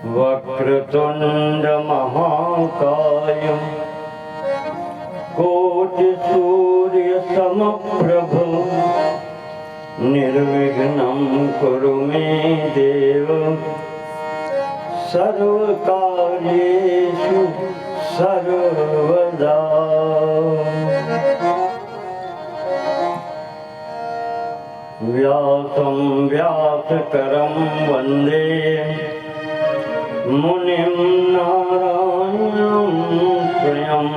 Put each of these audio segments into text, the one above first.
वक्रतुंड महाकाय कोटि सूर्य समप्रभ निर्विघ्नं कुरु मे देव सर्वकार्येषु सर्वदा। व्यासं व्यासकरं वन्दे मुनिं नारायणं स्वयं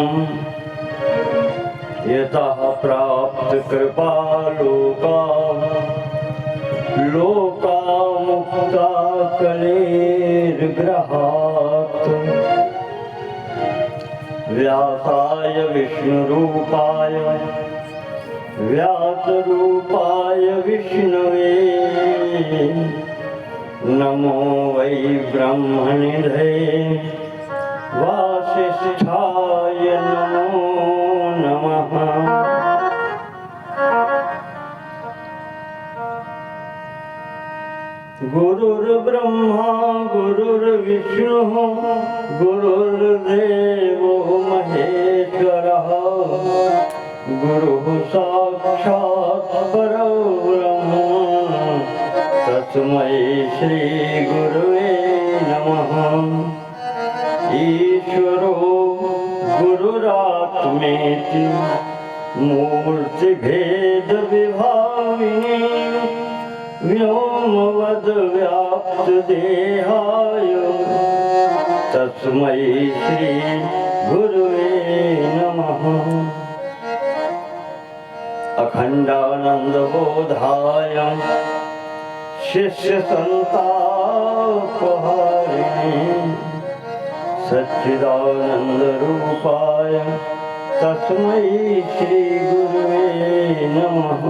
यतः प्राप्त कृपालोका लोकामुक्ता कलेर्ग्रहात्। व्यासाय विष्णुरूपाय व्यासरूपाय विष्णवे नमो वै ब्रह्मनिधये वासिष्ठाय नमो नमः। गुरुर्ब्रह्मा गुरुर्विष्णुः गुरुर्देवो महेश्वरः गुरुः साक्षात् परब्रह्म तस्मै श्री गुरुवे नमः। ईश्वरो गुरुरात्मेति मूर्तिभेद विभागिनी व्योमवद् व्याप्त देहाय तस्मै श्री गुरुवे नमः। अखंडानंदबोधाय शिष्य संतापहारिणे सच्चिदानंद रूपाय तस्मै श्री गुरुवे नमः।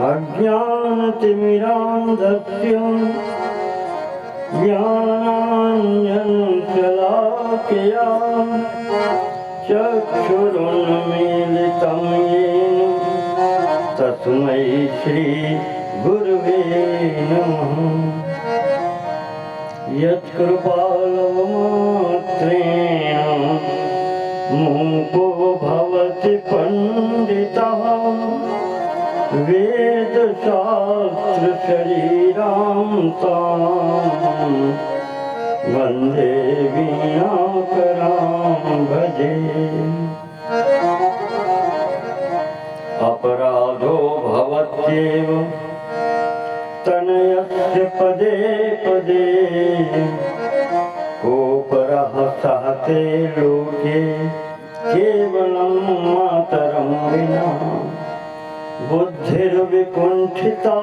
अज्ञानतिमिरान्धस्य ज्ञानाञ्जनशलाकया चक्षुरुन्मीलितं येन तस्मै श्री गुरुवे नमः। यत्कृपालवमात्रेण मूको भवति पण्डितः वेदशास्त्र शरीरां तां वन्दे वीणाकरां भजे। अपराधो भवत्येव तनयस्य पदे पदे कोपरः सहते लोके केवलं मातरं विना बुद्धिर्विकुण्ठिता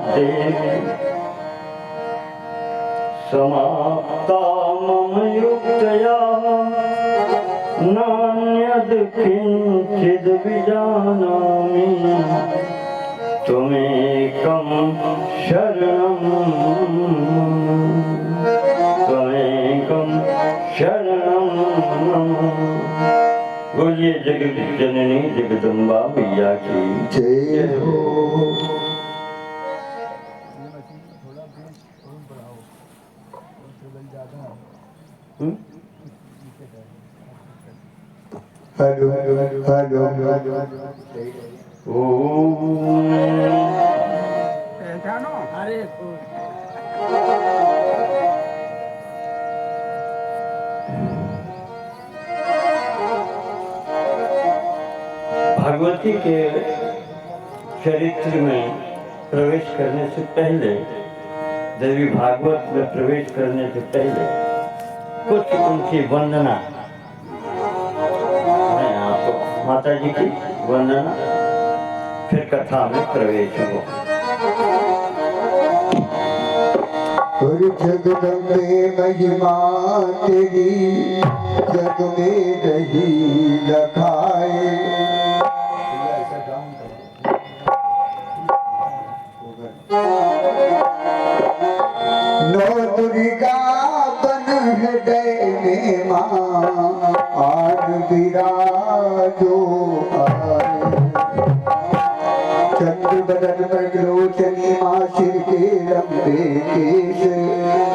देवी समाप्ता मम युक्तया नान्यद् किञ्चिद् विजानामि त्वमेकं शरणं मम। बोलिए जगत जननी जगदम्बा मैया की जय हो। हेलो हेलो अरे भगवती के चरित्र में प्रवेश करने से पहले, देवी भागवत में प्रवेश करने से पहले कुछ उनकी वंदना, मैं आपको माता जी की वंदना, फिर कथा में प्रवेश हो। जगदम्बे महिमा तेरी जग में रही लखाए। नौ दुर्गा बन हृदय में मां आन विराजो आए। चंद्र बदन मृगलोचनी माँ सिर के लंबे केश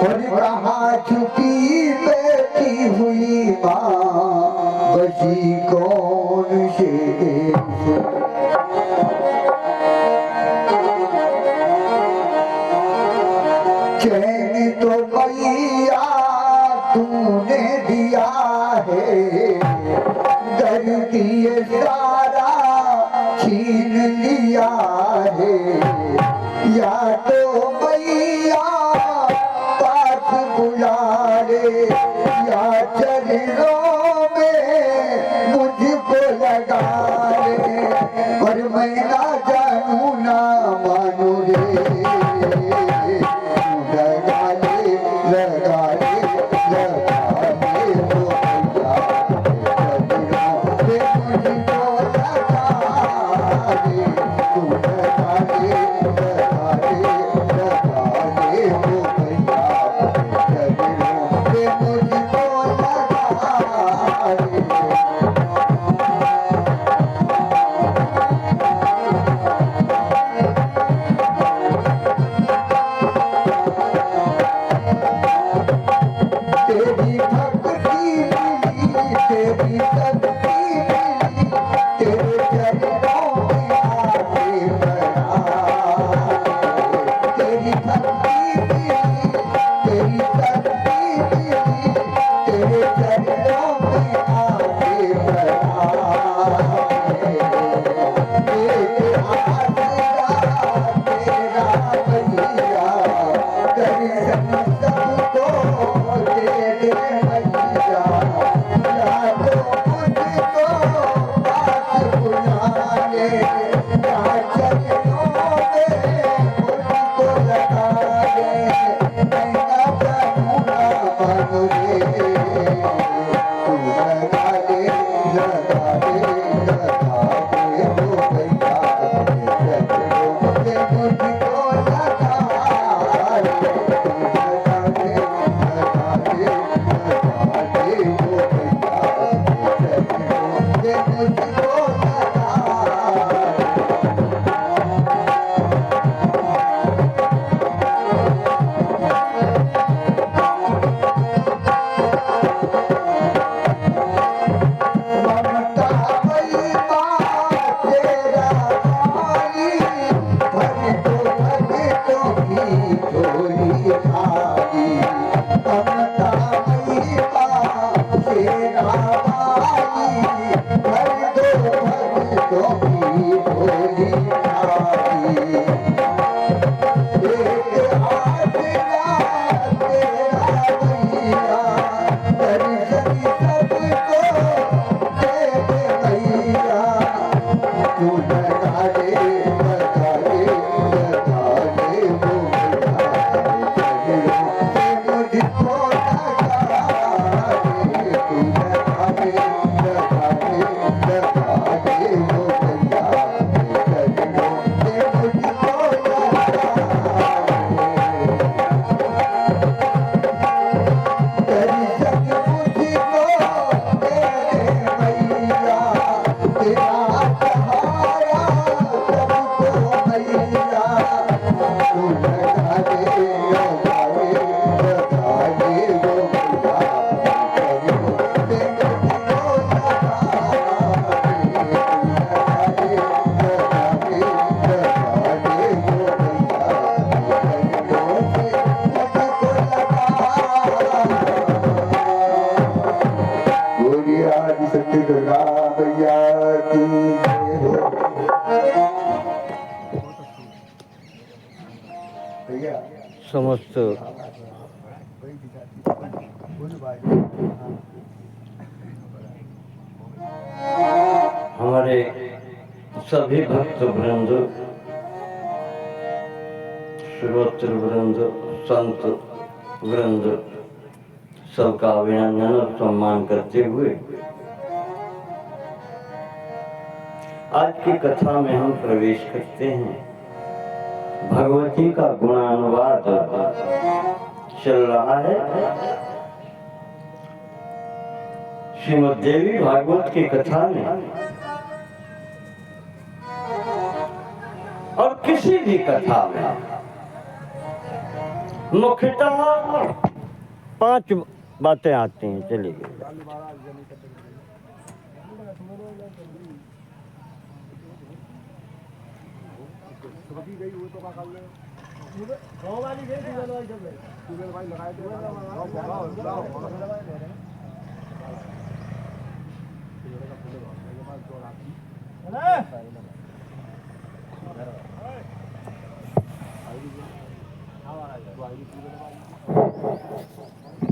और कहाँ छुपी बैठी हुई माँ बसी कौन से देश। चैन तो मैया तूने दिया है, धरती सारा छीन लिया है। या तो मैया पास बुला ले, या चरणों में मुझको लगा ले, और मैं ना जानू ना मानू रे। लगा ले लगा ले लगा ले वो भैया, मुझको लगा ले, तू लगा ले लगा ले लगा ले वो भैया, मुझको लगा ले। तेरी भक्ति मिली, तेरी शक्ति मिली, तेरे चरणों में आके बना। तेरी भक्ति मिली, तेरी शक्ति मिली, तेरे चरणों में आके बना। तेरे आसरा तेरा भैया, दर्शन सबको दे दे भैया। या तो मुझको पास बुला ले, या चरणों में मुझको लगा ले, मैं ना जानू ना मानू रे। तू लगा ले लगा ले लगा ले वो भैया, चरणों में मुझको लगा ले। तू लगा ले लगा ले लगा ले वो भैया, चरणों में मुझको लगा ले। ममता भई माँ तेरा माली, भक्तों की झोली खाली। ममता भई माँ तेरा माली, भक्तों की झोली खाली। एक आसरा तेरा भैया, दर्शन सबको दे दे भैया। तू लगा ले लगा ले लगा ले वो भैया, मुझको लगा ले। तू लगा ले लगा ले लगा ले वो भैया, मुझको लगा ले। दर्शन मुझको दे दे भैया, तेरा सहारा सबको भैया। तू लगा ले लगा ले लगा ले वो भैया, मुझको लगा ले। तू लगा ले लगा ले लगा ले वो भैया, मुझको लगा। बोलिए आदि शक्ति दुर्गा मैया की जय हो। भैया समस्त हमारे सभी भक्त वृंद, श्रोत्र वृंद, संत वृंद सबका अभिनंदन और सम्मान करते हुए आज की कथा में हम प्रवेश करते हैं। भगवती का गुणानुवाद चल रहा है। श्रीमद् देवी भागवत की कथा में भी कथा में मुख्यतः 5 बातें आती हैं। चलिए,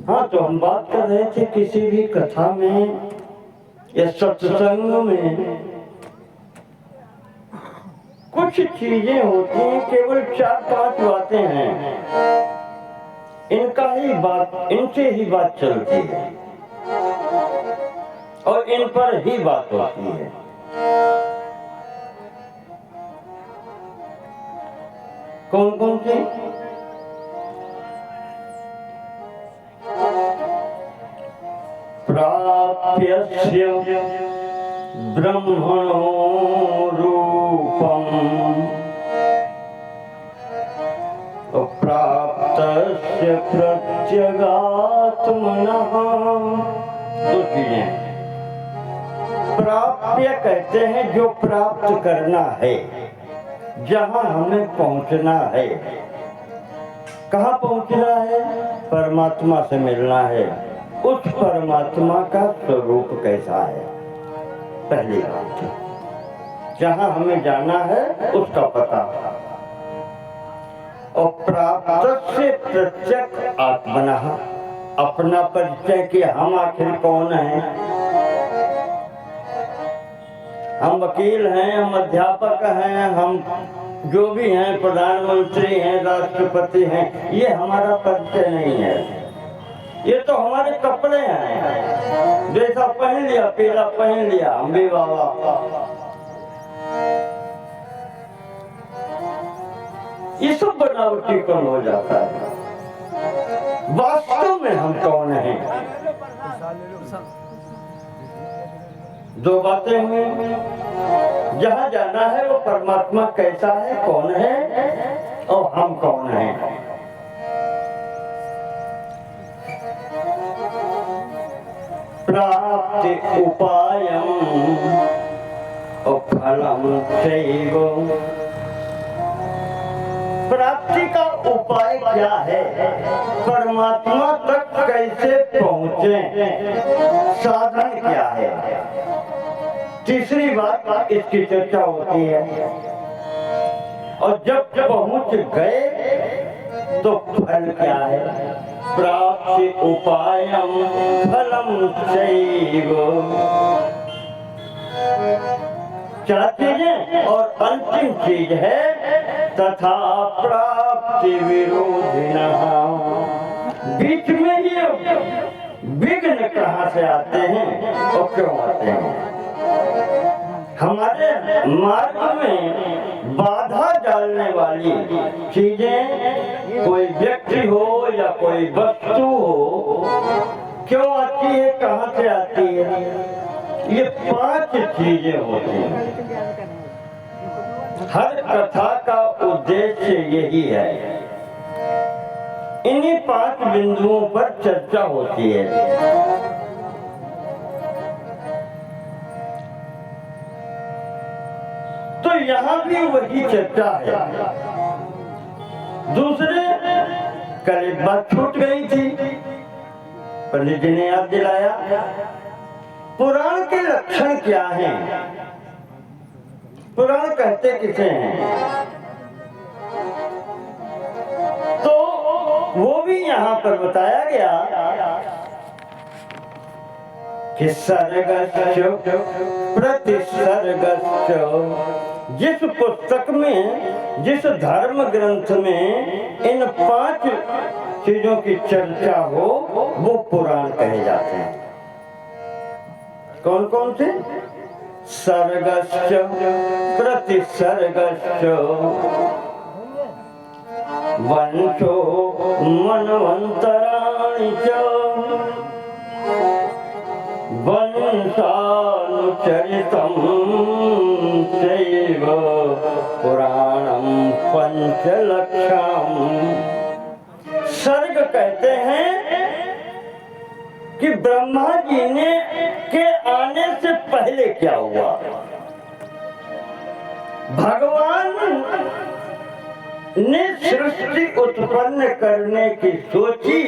हाँ, तो हम बात कर रहे थे किसी भी कथा में या सत्संग में कुछ चीजें होती हैं, केवल 4-5 बातें हैं, इनसे ही बात चलती है और इन पर ही बात होती है। कौन कौन सी? प्राप्यस्य ब्रह्मणो रूपम् अप्राप्तस्य प्रत्यगात्मनः। 2 चीजें। प्राप्य कहते हैं जो प्राप्त करना है, जहां हमें पहुंचना है। कहाँ पहुंचना है? परमात्मा से मिलना है। उस परमात्मा का स्वरूप कैसा है, पहली बात। जहां हमें जाना है उसका पता। और प्राप्त से प्रत्यक्ष आत्मनः, अपना परिचय कि हम आखिर कौन हैं। हम वकील हैं, हम अध्यापक हैं, हम जो भी हैं, प्रधानमंत्री हैं, राष्ट्रपति हैं, ये हमारा परिचय नहीं है। ये तो हमारे कपड़े हैं, जैसा पहन लिया, पीला पहन लिया, हम भी बाबा। ये सब बनावटी कौन हो जाता है। वास्तव में हम कौन हैं? 2 बातें हुई। जहां जाना है वो परमात्मा कैसा है, कौन है, और हम कौन हैं। प्राप्ति उपायम् फलम् चैव। प्राप्ति का उपाय क्या है, परमात्मा तक कैसे पहुँचे, साधन क्या है। तीसरी बात इसकी चर्चा होती है। और जब पहुँच गए तो फल क्या है। प्राप्ति उपायम् फलम् चैव। 4 चीजें, और अंतिम चीज है तथा प्राप्ति विरोधिनः। बीच में ये विघ्न कहाँ से आते हैं और क्यों आते हैं। हमारे मार्ग में बाधा डालने वाली चीजें, कोई व्यक्ति हो या कोई वस्तु हो, क्यों आती है, कहाँ से आती है। ये 5 चीजें होती हैं। हर कथा का उद्देश्य यही है। इन्हीं 5 बिंदुओं पर चर्चा होती है। तो यहाँ भी वही चर्चा है। दूसरे, कल एक बात छूट गई थी, पंडित जी ने याद दिलाया। पुराण के लक्षण क्या हैं, पुराण कहते किसे हैं, तो वो भी यहाँ पर बताया गया कि सर्गस्य प्रतिसर्गस्य। जिस पुस्तक में, जिस धर्म ग्रंथ में इन 5 चीजों की चर्चा हो, वो पुराण कहे जाते हैं। कौन कौन से? सर्गस्य प्रतिसर्गस्य वंशो मनवंतराणि च वंशानुवर्तन्ते चरितं चैव पुराणं पंचलक्षम। सर्ग कहते हैं कि ब्रह्मा जी ने के आने से पहले क्या हुआ। भगवान ने सृष्टि उत्पन्न करने की सोची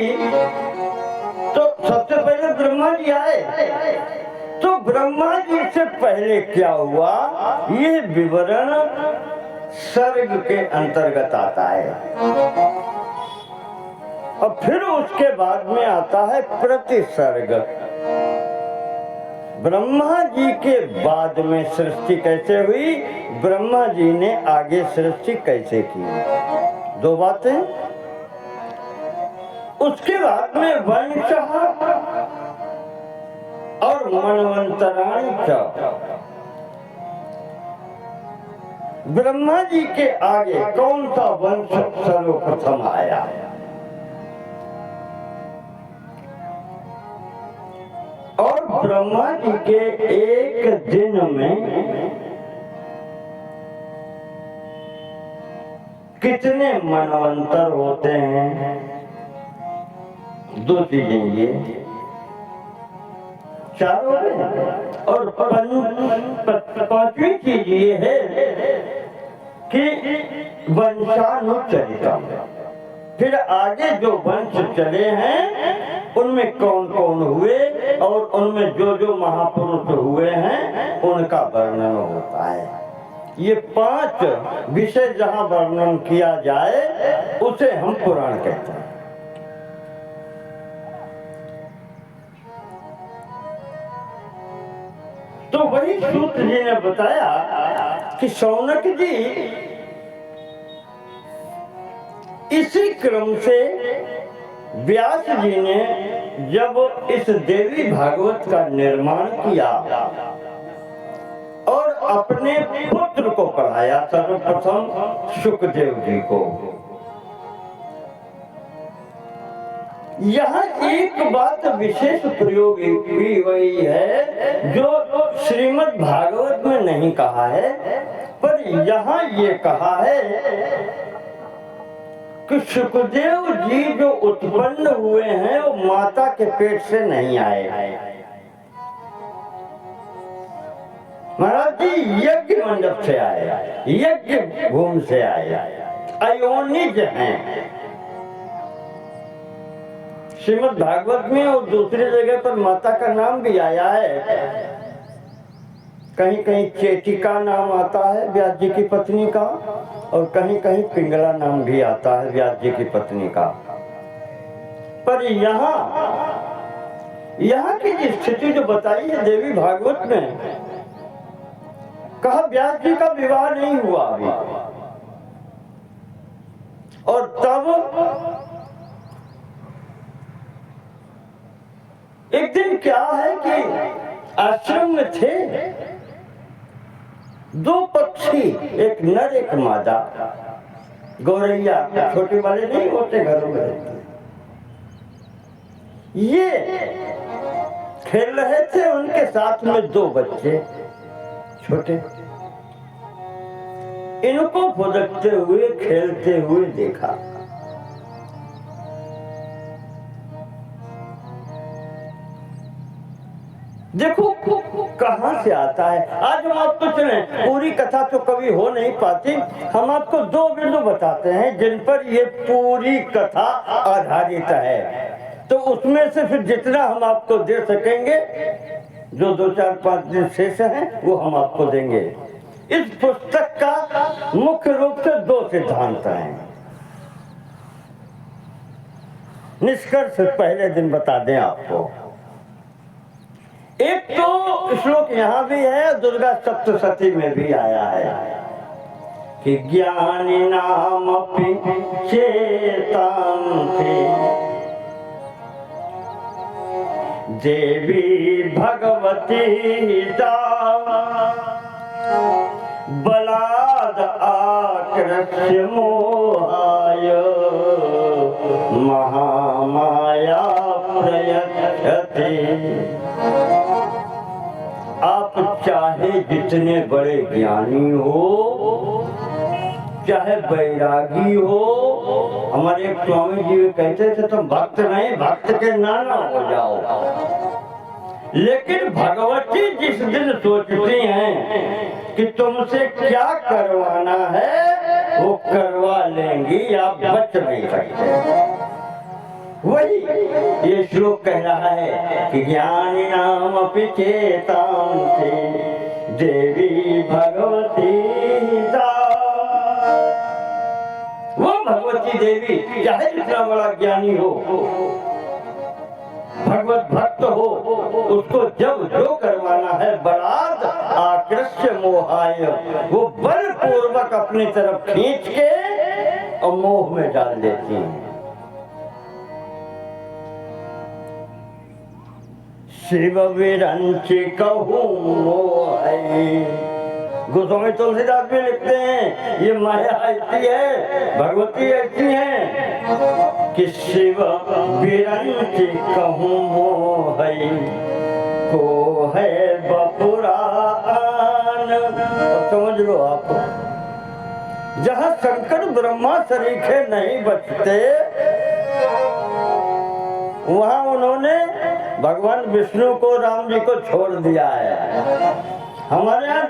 तो सबसे पहले ब्रह्मा जी आए। तो ब्रह्मा जी से पहले क्या हुआ, ये विवरण सर्ग के अंतर्गत आता है। और फिर उसके बाद में आता है प्रतिसर्ग। ब्रह्मा जी के बाद में सृष्टि कैसे हुई, ब्रह्मा जी ने आगे सृष्टि कैसे की, दो बातें। उसके बाद में वंशः और मनवंतराणि च। ब्रह्मा जी के आगे कौन सा वंश सर्वप्रथम आया। और ब्रह्मा जी के एक दिन में कितने मनवंतर होते हैं, दो चीजें ये चारों में। और पांचवी चीज ये है कि वंशानुचरितम, फिर आगे जो वंश चले हैं उनमें कौन कौन हुए और उनमें जो जो महापुरुष हुए हैं उनका वर्णन होता है। ये 5 विषय जहाँ वर्णन किया जाए उसे हम पुराण कहते हैं। तो वही सूत जी ने बताया कि शौनक जी इसी क्रम से व्यास जी ने जब इस देवी भागवत का निर्माण किया और अपने पुत्र को पढ़ाया, सर्वप्रथम शुकदेव जी को। यहाँ एक बात विशेष प्रयोग की हुई है जो श्रीमद् भागवत में नहीं कहा है, पर यहाँ ये कहा है कि सुखदेव जी जो उत्पन्न हुए हैं वो माता के पेट से नहीं आए। महाराज जी यज्ञ मंडप से आए, यज्ञ भूमि से आए, अयोनिज हैं। श्रीमद् भागवत में और दूसरी जगह पर माता का नाम भी आया है। कहीं कहीं चेटिका नाम आता है व्यास जी की पत्नी का, और कहीं कहीं पिंगला नाम भी आता है व्यास जी की पत्नी का। पर यहाँ की स्थिति जो बताई है देवी भागवत में, कहा व्यास जी का विवाह नहीं हुआ अभी, और तब एक दिन क्या है कि आश्रम में थे 2 पक्षी, एक नर एक मादा, गौरैया, छोटे वाले नहीं होते घरों में, ये खेल रहे थे। उनके साथ में 2 बच्चे छोटे, इनको फुदकते हुए खेलते हुए देखा। देखो कहां से आता है। आज हम आपको चले, पूरी कथा तो कभी हो नहीं पाती, हम आपको 2 बिंदु बताते हैं जिन पर ये पूरी कथा आधारित है। तो उसमें से फिर जितना हम आपको दे सकेंगे, जो 2, 4, 5 दिन शेष हैं वो हम आपको देंगे। इस पुस्तक का मुख्य रूप से 2 सिद्धांत हैं। निष्कर्ष पहले दिन बता दें आपको। एक तो श्लोक यहाँ भी है, दुर्गा सप्तशती में भी आया है कि ज्ञानी नाम चेतांति देवी भगवती बलाद आकृष्य मोहाय महामाया प्रयच्छति। आप चाहे जितने बड़े ज्ञानी हो, चाहे बैरागी हो, हमारे एक स्वामी जी कहते थे तुम भक्त नहीं, भक्त के नाना हो जाओ। लेकिन भगवती जिस दिन सोचती हैं कि तुमसे क्या करवाना है वो करवा लेंगी, आप बच नहीं सकते। वही ये श्लोक कह रहा है कि ज्ञानी नाम चेतांते देवी भगवती सा। वो भगवती देवी चाहे जितना बड़ा ज्ञानी हो, भगवत भक्त हो, उसको जब जो करवाना है बलात् आकृष्य मोहाय, वो बलपूर्वक अपनी तरफ खींच के और मोह में डाल देती हैं। शिव विरंच कहूँ मोह, गोस्वामी तुलसीदास भी लिखते हैं ये माया ऐसी है, भगवती ऐसी है कि शिव विरंच कहूँ मोह को है बपुरान। समझ लो आप, जहाँ शंकर ब्रह्मा सरीखे नहीं बचते वहाँ उन्होंने भगवान विष्णु को, राम जी को छोड़ दिया है। हमारे यहाँ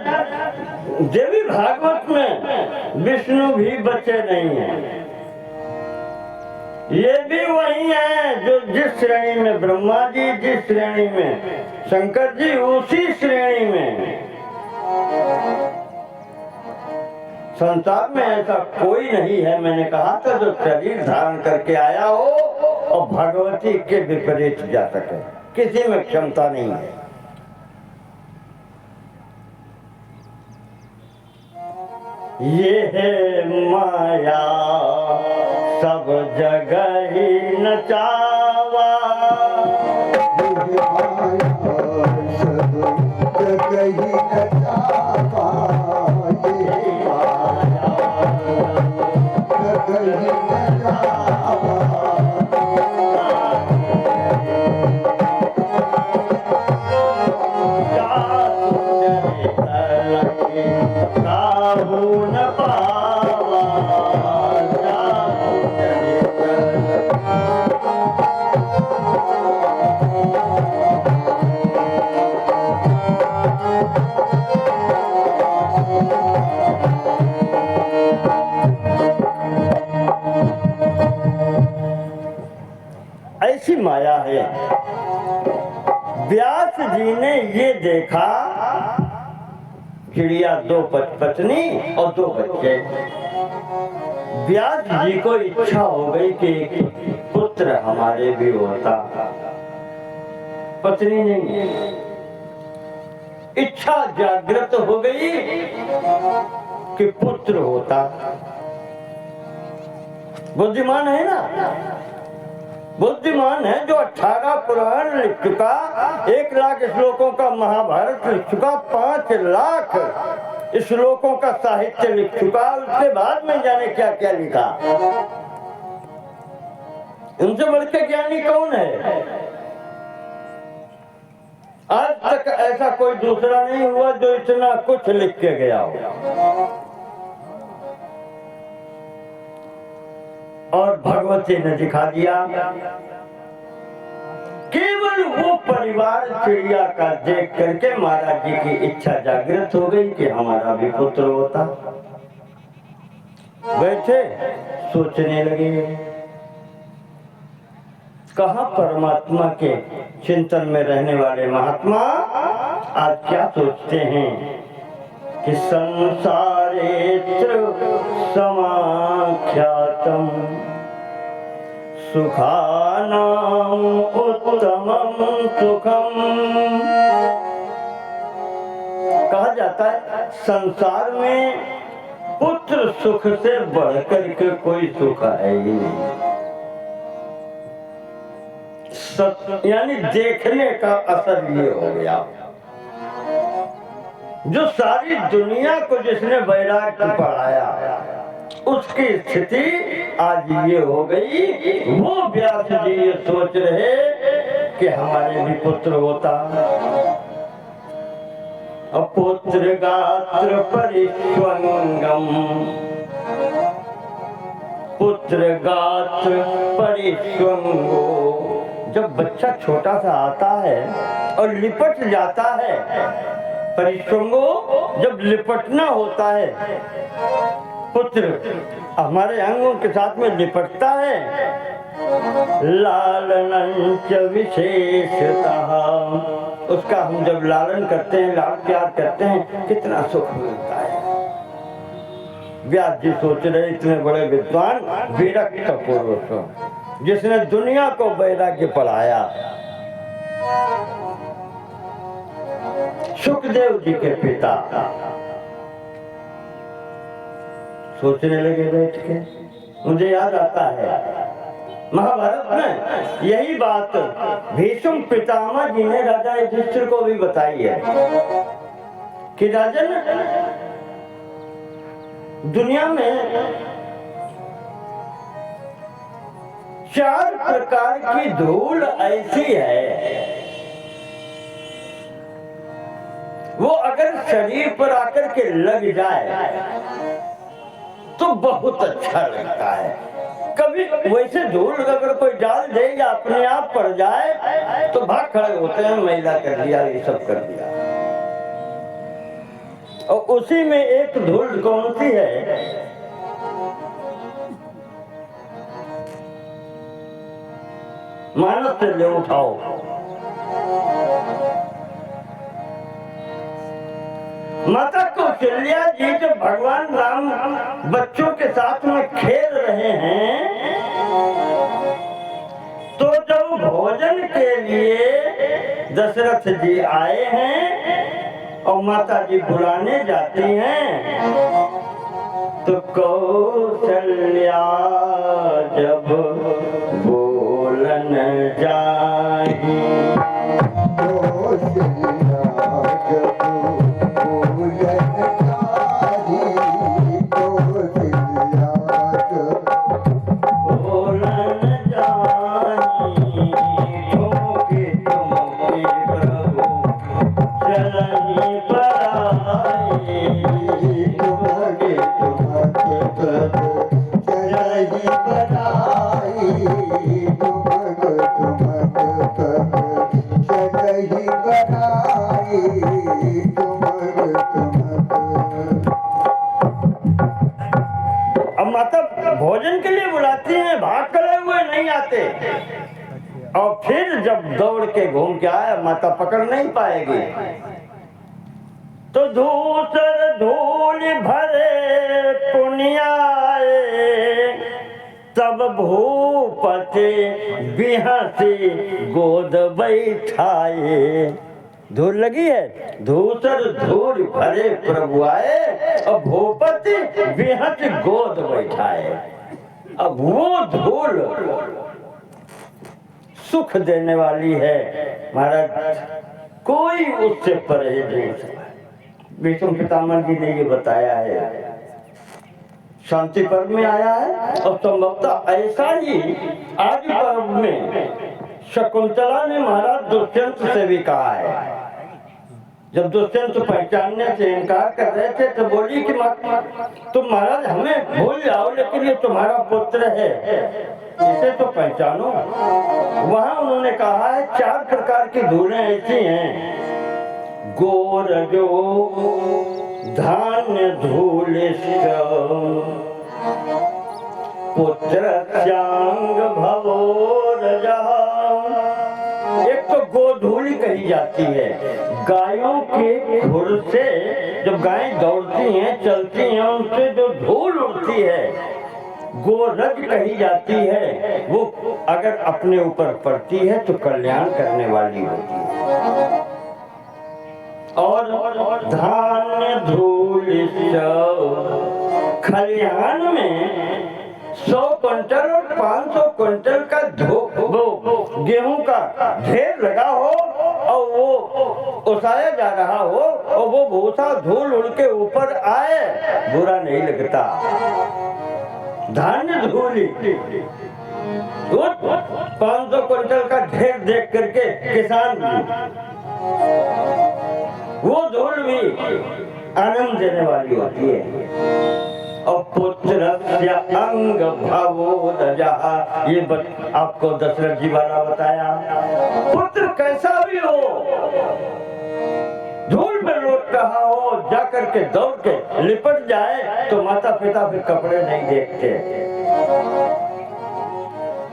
देवी भागवत में विष्णु भी बचे नहीं हैं। ये भी वही है जो जिस श्रेणी में ब्रह्मा जी, जिस श्रेणी में शंकर जी, उसी श्रेणी में। संसार में ऐसा कोई नहीं है, मैंने कहा था, जो शरीर धारण करके आया हो और भगवती के विपरीत जा सके, किसी में क्षमता नहीं है। ये है माया सब जगह ही नचावा, सब जगह ही नचावा, ये माया जगह ही नचावा। ऐसी माया है। व्यास जी ने ये देखा, चिड़िया दो पत्नी और दो बच्चे। व्यास जी को इच्छा हो गई कि एक पुत्र हमारे भी होता, पत्नी नहीं है। इच्छा जागृत हो गई कि पुत्र होता। बुद्धिमान है ना, बुद्धिमान है जो 18 पुराण लिख चुका, 1 लाख श्लोकों का महाभारत लिख चुका, 5 लाख श्लोकों का साहित्य लिख चुका, उसके बाद में जाने क्या क्या लिखा। उनसे बढ़ के ज्ञानी कौन है? आज तक ऐसा कोई दूसरा नहीं हुआ जो इतना कुछ लिख के गया हो। और भगवती ने दिखा दिया। केवल वो परिवार चिड़िया का देख करके महाराज जी की इच्छा जागृत हो गई कि हमारा भी पुत्र होता। बैठे सोचने लगे, कहाँ परमात्मा के चिंतन में रहने वाले महात्मा आज क्या सोचते हैं कि संसारेत्र समाख्यातम सुखानाम उत्तमम सुखम। कहा जाता है संसार में पुत्र सुख से बढ़कर के कोई सुख है ही नहीं। यानी देखने का असर ये हो गया, जो सारी दुनिया को जिसने वैराग्य पढ़ाया उसकी स्थिति आज ये हो गई। वो व्यास जी ये सोच रहे कि हमारे भी पुत्र होता। पुत्र गात्र परिष्वंगम, पुत्र गात्र परिष्वंगो। जब बच्चा छोटा सा आता है और लिपट जाता है, परिष्वंगो जब लिपटना होता है, पुत्र हमारे अंगों के साथ में लिपटता है, लालनं च विशेषतः, उसका हम जब लालन करते हैं, लाड प्यार करते हैं, कितना सुख मिलता है। व्यास जी सोच रहे इतने बड़े विद्वान विरक्त पुरुष जिसने दुनिया को वैराग्य पढ़ाया, सुखदेव जी के पिता सोचने लगे बैठ के। मुझे याद आता है महाभारत में यही बात भीष्म पितामह जी ने राजा युधिष्ठिर को भी बताई है कि राजन, दुनिया में 4 प्रकार की धूल ऐसी है, वो अगर शरीर पर आकर के लग जाए तो बहुत अच्छा लगता है। कभी वैसे धूल अगर कोई डाल दे या अपने आप पड़ जाए तो भाग खड़े होते हैं, मैला कर दिया, ये सब कर दिया। और उसी में एक धूल कौन सी है? मानस से ले उठाओ। माता कौशल्या जी जब भगवान राम बच्चों के साथ में खेल रहे हैं, तो जब भोजन के लिए दशरथ जी आए हैं और माता जी बुलाने जाती हैं, तो कौशल्या जब बोलन जाही, भोजन के लिए बुलाती हैं, भाग करे हुए नहीं आते। और फिर जब दौड़ के घूम के आए, माता पकड़ नहीं पाएगी, तो धूसर धूल भरे पुनियाए, तब भूपति बिहसी गोद बैठाए। धूल लगी है, धूसर धूल भरे प्रभु आए और भूपति बिहस गोद बैठाए। अब वो धूल सुख देने वाली है महाराज, कोई उससे परहेज नहीं सकता। भीष्म पितामह जी ने ये बताया है, शांति पर्व में आया है। और संभवतः ऐसा ही आज पर्व में शकुंतला ने महाराज दुष्यंत से भी कहा है। जब दुष्यंत पहचानने से इनकार कर रहे थे तो बोली कि तुम महाराज हमें भूल जाओ, लेकिन ये तुम्हारा पुत्र है, इसे तो पहचानो। वहां उन्होंने कहा है 4 प्रकार की धूलें ऐसी हैं, गोर जो धान्य धूल, पुत्र चांग भवोर जहा। एक तो गोधूली कही जाती है, गायों के खुर से जब गायें दौड़ती हैं, चलती हैं, उनसे जो धूल उड़ती है, गोरज कही जाती है। वो अगर अपने ऊपर पड़ती है तो कल्याण करने वाली होती है। और धान्य धूल, खलिहान में 100 क्विंटल और 500 क्विंटल का गेहूं का ढेर लगा हो और वो उठाया जा रहा हो और वो भूसा धूल उड़ के ऊपर आए, बुरा नहीं लगता। धान्य धूली, 500 क्विंटल का ढेर देख करके किसान वो धूल भी आनंद देने वाली होती है। और पुत्रस्य अंग भवोदजः, ये आपको दशरथ जी वाला बताया। पुत्र कैसा भी हो, धूल में लौट रहा हो, जाकर के दौड़ के लिपट जाए तो माता पिता फिर कपड़े नहीं देखते,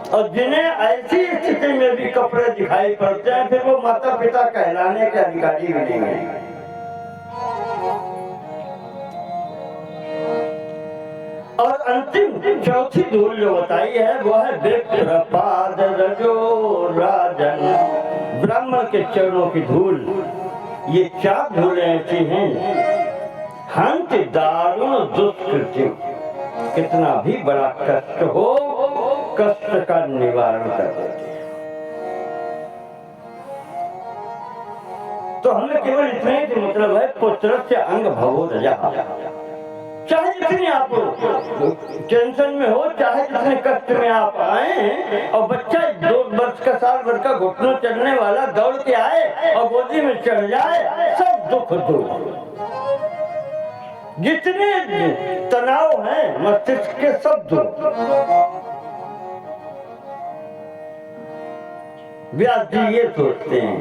और जिन्हें ऐसी स्थिति में भी कपड़े दिखाई पड़ते हैं फिर वो माता पिता कहलाने के अधिकारी भी नहीं है। और अंतिम चौथी धूल जो बताई है वो है विप्रपाद रजो राजन, ब्राह्मण के चरणों की धूल। ये 4 धूलें ऐसी हैं, हंत दारुण दुष्कृत्य, कितना भी बड़ा कष्ट हो कष्ट का निवारण कर देती है। तो हमें केवल इतना ही मतलब है पुत्र से अंग भवोदजः, चाहे जितनी आप टेंशन में हो, चाहे जितने कष्ट में आप आए, और बच्चा 2 वर्ष का साल भर का घुटनों चढ़ने वाला दौड़ के आए और गोदी में चढ़ जाए, सब दुख दूर। जितने तनाव हैं मस्तिष्क के सब दूर। व्यास जी ये सोचते हैं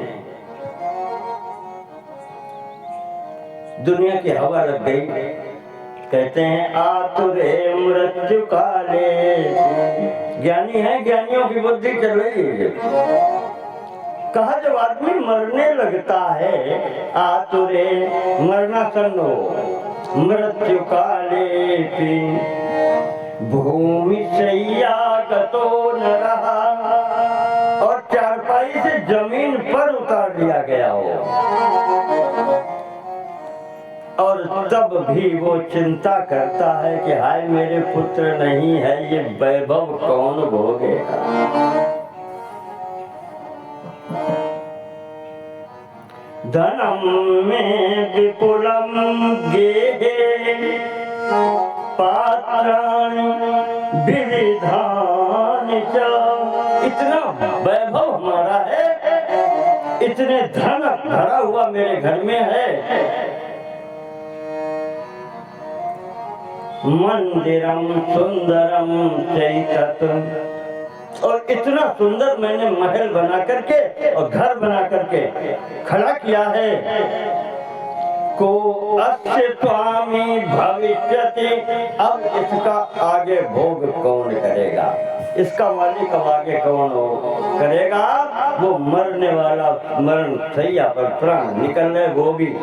दुनिया की हवा लग गई, कहते हैं आतुरे मृत्यु काले, ज्ञानी है, ज्ञानियों की बुद्धि चल रही है। कहा जब आदमी मरने लगता है, आतुरे मरना सन्नो मृत्यु काले भूमि शैया गतो न रहा, और चारपाई से जमीन पर उतार दिया गया हो, और तब भी वो चिंता करता है कि हाय मेरे पुत्र नहीं है, ये वैभव कौन भोगेगा। धनम में विपुलम गेहे पात्राणि विविधानि च, इतना वैभव हमारा है, इतने धन भरा हुआ मेरे घर में है, मंदिरम सुंदरम चैतत, और इतना सुंदर मैंने महल बना करके और घर बना करके खड़ा किया है। को अस्य स्वामी भविष्यति, अब इसका आगे भोग कौन करेगा, इसका मालिक अब आगे कौन करेगा। वो मरने वाला मरण सैया पर प्राण निकलने वो भी,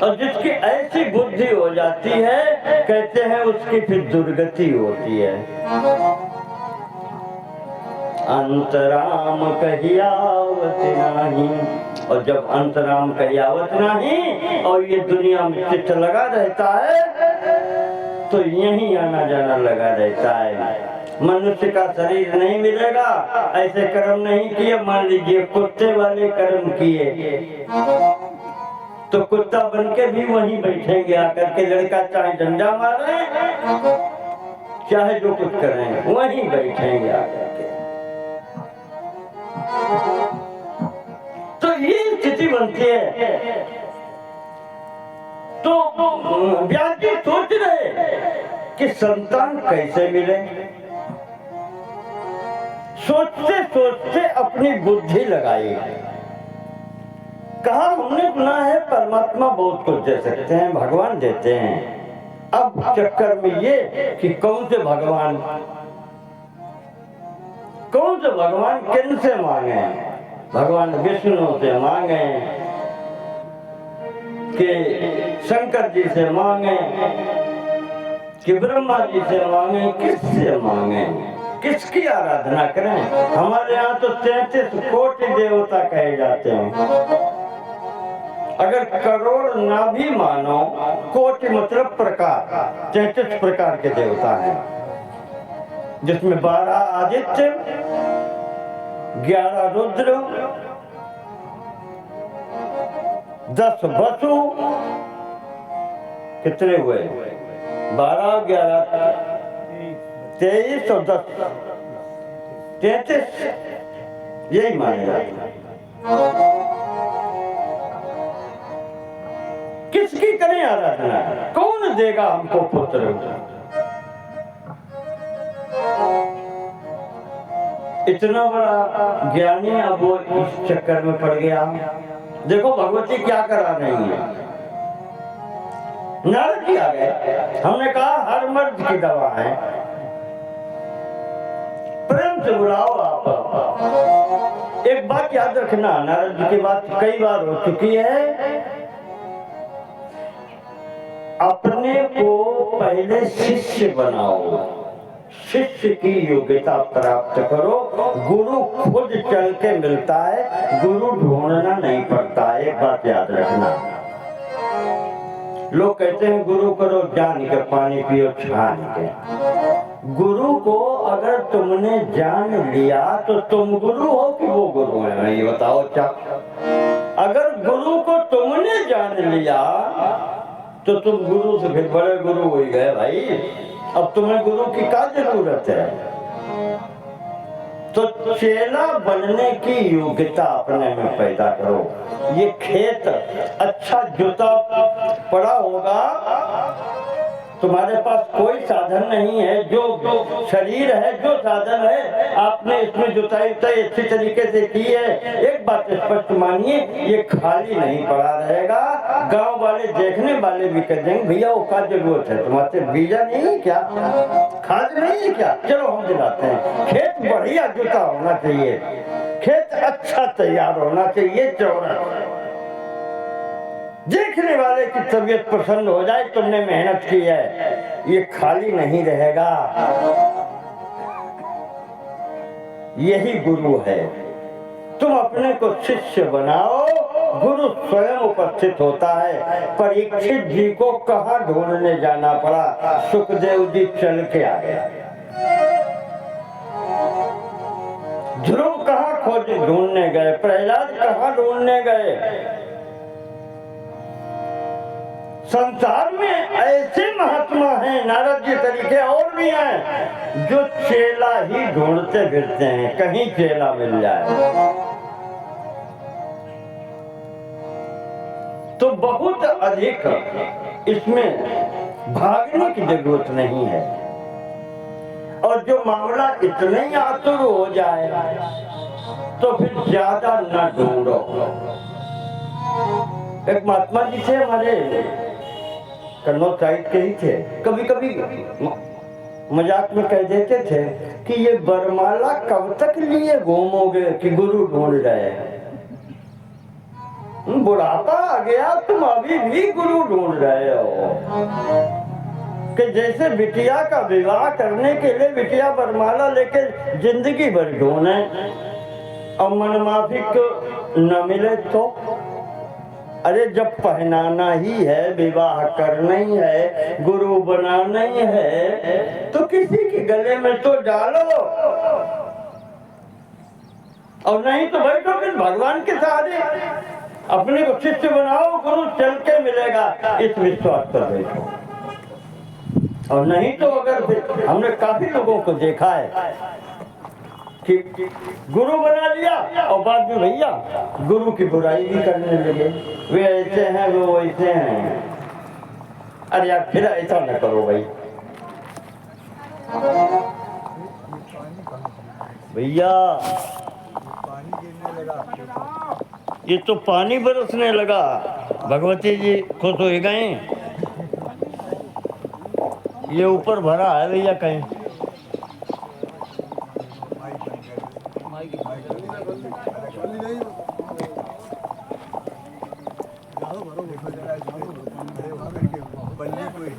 और जिसकी ऐसी बुद्धि हो जाती है कहते हैं उसकी फिर दुर्गति होती है। अंतराम कहियावत नहीं, और जब अंतराम कहियावत नहीं और ये दुनिया में चित्त लगा रहता है तो यहीं आना जाना लगा रहता है। मनुष्य का शरीर नहीं मिलेगा, ऐसे कर्म नहीं किए, मान लीजिए कुत्ते वाले कर्म किए तो कुत्ता बन के भी वहीं बैठेंगे आकर के, लड़का चाहे डंडा मारे चाहे जो कुछ करें वहीं बैठेंगे आकर के। तो ये स्थिति बनती है। तो व्यास जी सोच रहे कि संतान कैसे मिले, सोचते सोचते अपनी बुद्धि लगाई। कहा हमने सुना है परमात्मा बहुत कुछ दे सकते हैं, भगवान देते हैं। अब चक्कर में ये कि कौन से भगवान किन से मांगे, भगवान विष्णु से मांगे कि शंकर जी से मांगे कि ब्रह्मा जी से मांगे, किससे मांगे, किसकी आराधना करें। हमारे यहाँ तो 33 कोटि देवता कहे जाते हैं। अगर करोड़ ना भी मानो, कोटि मतलब प्रकार, 33 प्रकार के देवता हैं, जिसमें 12 आदित्य, 11 रुद्र, 10 वसु, कितने हुए 12, 11, 23 और 10, 33 यही माने जाते हैं। में आराधना है? कौन देगा हमको पुत्र? इतना बड़ा ज्ञानी अब वो इस चक्कर में पड़ गया। देखो भगवती क्या करा रही है। नारद जी आ गए, हमने कहा हर मर्द की दवा है, प्रेम से बुलाओ आप। एक बात याद रखना, नारद जी की बात कई बार हो चुकी है, अपने को पहले शिष्य बनाओ, शिष्य की योग्यता प्राप्त करो। गुरु खुद चल के मिलता है, गुरु ढूंढना नहीं पड़ता। एक बात याद रखना, लोग कहते हैं गुरु करो जान के, पानी पियो छान के। गुरु को अगर तुमने जान लिया तो तुम गुरु हो कि वो गुरु है? ये बताओ। क्या अगर गुरु को तुमने जान लिया तो तुम गुरु से फिर बड़े गुरु हो गए भाई। अब तुम्हें गुरु की क्या जरूरत है? तो चेला बनने की योग्यता अपने में पैदा करो। ये खेत अच्छा जुता पड़ा होगा, तुम्हारे पास कोई साधन नहीं है, जो शरीर है, जो साधन है आपने इसमें जुताई उताई अच्छी तरीके से की है। एक बात स्पष्ट मानिए, ये खाली नहीं पड़ा रहेगा। गांव वाले देखने वाले भी कह देंगे भैया वो क्या जरूरत है, तुम्हारे बीजा नहीं है क्या, खाद नहीं है क्या? चलो हम दिलाते हैं। खेत बढ़िया जुता होना चाहिए, खेत अच्छा तैयार होना चाहिए, चौड़ा, देखने वाले की तबीयत प्रसन्न हो जाए, तुमने मेहनत की है। ये खाली नहीं रहेगा। यही गुरु है। तुम अपने को शिष्य बनाओ, गुरु स्वयं उपस्थित होता है। परीक्षित जी को कहाँ ढूंढने जाना पड़ा? सुखदेव जी चल के आ गया। ध्रुव कहाँ खोज ढूंढने गए? प्रहलाद कहाँ ढूंढने गए? संसार में ऐसे महात्मा हैं, नारद जी तरीके और भी हैं, जो चेला ही ढूंढते फिरते हैं, कहीं चेला मिल जाए। तो बहुत अधिक इसमें भागने की जरूरत नहीं है। और जो मामला इतना ही आतुर हो जाए तो फिर ज्यादा न ढूंढो। एक महात्मा जी थे हमारे, कन्नौज साइड के ही थे। कभी कभी मजाक में कह देते थे कि ये बरमाला कब तक लिए घूमोगे कि गुरु ढूंढ रहे? बुढ़ापा आ गया, तुम अभी भी गुरु ढूंढ रहे हो। कि जैसे बिटिया का विवाह करने के लिए बिटिया बरमाला लेके जिंदगी भर ढूंढे और मनमाफिक न मिले तो? अरे जब पहनाना ही है, विवाह करना ही है, गुरु बनाना ही है, तो किसी के गले में तो डालो। और नहीं तो बैठो फिर भगवान के सहारे, अपने को शिष्य बनाओ, गुरु चल के मिलेगा, इस विश्वास पर बैठो। और नहीं तो अगर फिर हमने काफी लोगों को देखा है कि गुरु बना लिया और बाद में भैया गुरु की बुराई भी करने लगे। वे ऐसे हैं, वो वैसे हैं। अरे यार फिर ऐसा न करो भाई। भैया ये तो पानी बरसने लगा। भगवती जी खुश हो गए। ये ऊपर भरा है भैया कहीं। बल्ले कोई